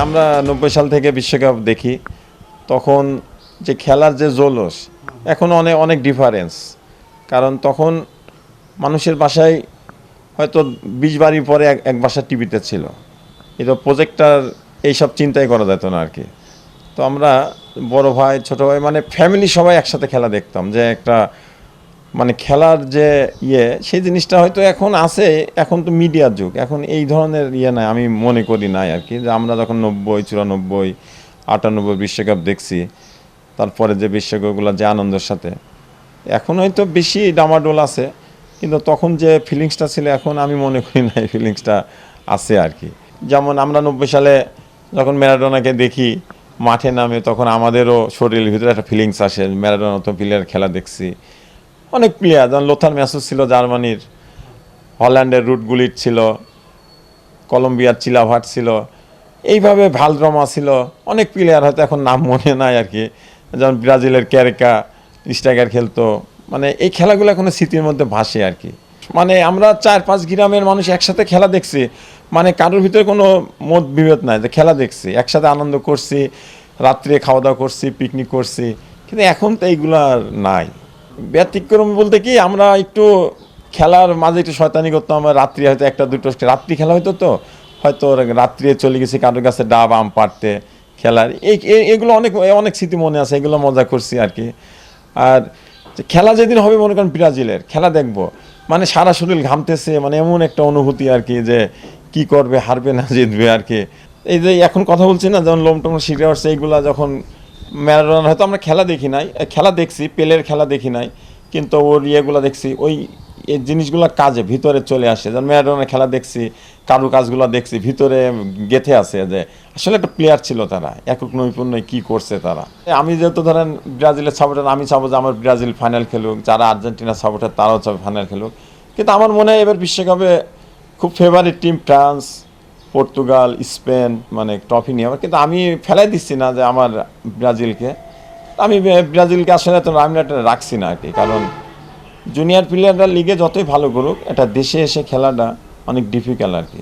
আমরা 90 সাল থেকে বিশ্বকাপ দেখি, তখন যে খেলার যে জৌলস এখন অনেক অনেক ডিফারেন্স। কারণ তখন মানুষের বাসায় হয়তো 20 বাড়ি পরে এক বাসা টিভিতে ছিল, এটা প্রজেক্টার এইসব চিন্তাই করা যেত না আর কি। তো আমরা বড় ভাই ছোট ভাই মানে ফ্যামিলি সবাই একসাথে খেলা দেখতাম, যে একটা মানে খেলার যে সেই জিনিসটা হয়তো এখন আছে। এখন তো মিডিয়ার যুগ, এখন এই ধরনের নাই, আমি মনে করি নাই আর কি। যে আমরা যখন 90, 94, 98 বিশ্বকাপ দেখছি, তারপরে যে বিশ্বকাপগুলো যে আনন্দের সাথে, এখন হয়তো বেশি ডামাডোল আছে, কিন্তু তখন যে ফিলিংসটা ছিল এখন আমি মনে করি না এই ফিলিংসটা আছে আর কি। যেমন আমরা 90 সালে যখন ম্যারাডোনাকে দেখি মাঠে নামে, তখন আমাদেরও শরীরের ভিতরে একটা ফিলিংস আসে, ম্যারাডোনা তো প্লেয়ার খেলা দেখছি। অনেক প্লেয়ার যেমন লোথার ম্যাসুস ছিল জার্মানির, হল্যান্ডের রুট গুলিট ছিল, কলম্বিয়ার চিলাভাট ছিল, এইভাবে ভালড্রমা ছিল, অনেক প্লেয়ার হয়তো এখন নাম মনে নাই আর কি। যেমন ব্রাজিলের ক্যারেকা স্ট্রাইকার খেলতো, মানে এই খেলাগুলো এখনো স্মৃতির মধ্যে ভাসে আর কি। মানে আমরা 4-5 গ্রামের মানুষ একসাথে খেলা দেখছি, মানে কারোর ভিতরে কোনো মত বিভেদ নাই, যে খেলা দেখছি, একসাথে আনন্দ করছি, রাত্রে খাওয়া দাওয়া করছি, পিকনিক করছি। কিন্তু এখন তো এইগুলো আর নাই। ব্যতিক্রম বলতে কি, আমরা একটু খেলার মাঝে একটু শয়তানি করতাম। আমরা রাত্রি হয়তো 1-2 রাত্রি খেলা হয়তো, তো হয়তো রাত্রে চলে গেছি কারোর কাছে ডাব আম পাড়তে খেলার। এগুলো অনেক অনেক স্মৃতি মনে আছে, এগুলো মজা করছি আর কি। আর খেলা যেদিন হবে মনে করেন ব্রাজিলের খেলা দেখবো, মানে সারা শরীর ঘামতেছে, মানে এমন একটা অনুভূতি আর কি, যে কি করবে, হারবে না জিতবে আর কি। এই যে এখন কথা বলছি না, যেমন লোমটোম শিখে আসছে, এইগুলা যখন ম্যারাডোনা হয়তো আমরা খেলা দেখি নাই, খেলা দেখছি, পেলের খেলা দেখি নাই, কিন্তু ওর ইয়েগুলো দেখছি, ওই এই জিনিসগুলো কাজে ভিতরে চলে আসে। যেমন ম্যারাডোনার খেলা দেখছি, কারু কাজগুলো দেখছি, ভিতরে গেঁথে আছে যে আসলে একটা প্লেয়ার ছিল তারা, একক নৈপুণ্য কী করছে তারা। আমি যেহেতু ধরেন ব্রাজিলের সাপোর্টার, আমি চাবো যে আমার ব্রাজিল ফাইনাল খেলুক, যারা আর্জেন্টিনার সাপোর্টার তারাও চাবে ফাইনাল খেলুক। কিন্তু আমার মনে হয় এবার বিশ্বকাপে খুব favourite team France, Portugal, Spain, মানে ট্রফি নিয়ে আবার। কিন্তু আমি ফেলাই দিচ্ছি না যে আমার ব্রাজিলকে, আমি ব্রাজিলকে আসলে এত আমি রাখছি না আর কি। কারণ জুনিয়র প্লেয়াররা লিগে যতই ভালো করুক, এটা দেশে এসে খেলাটা অনেক ডিফিকাল্ট আর কি।